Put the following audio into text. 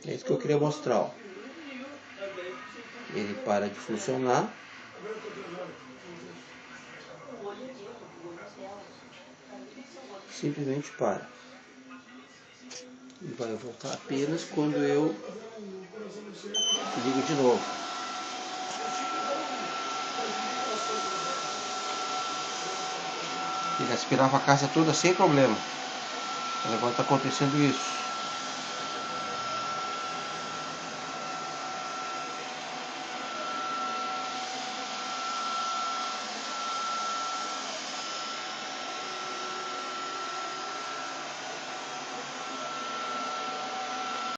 É isso que eu queria mostrar, ó. Ele para de funcionar. Simplesmente para. E vai voltar apenas quando eu ligo de novo. Ele aspirava a casa toda sem problema. Mas agora está acontecendo isso.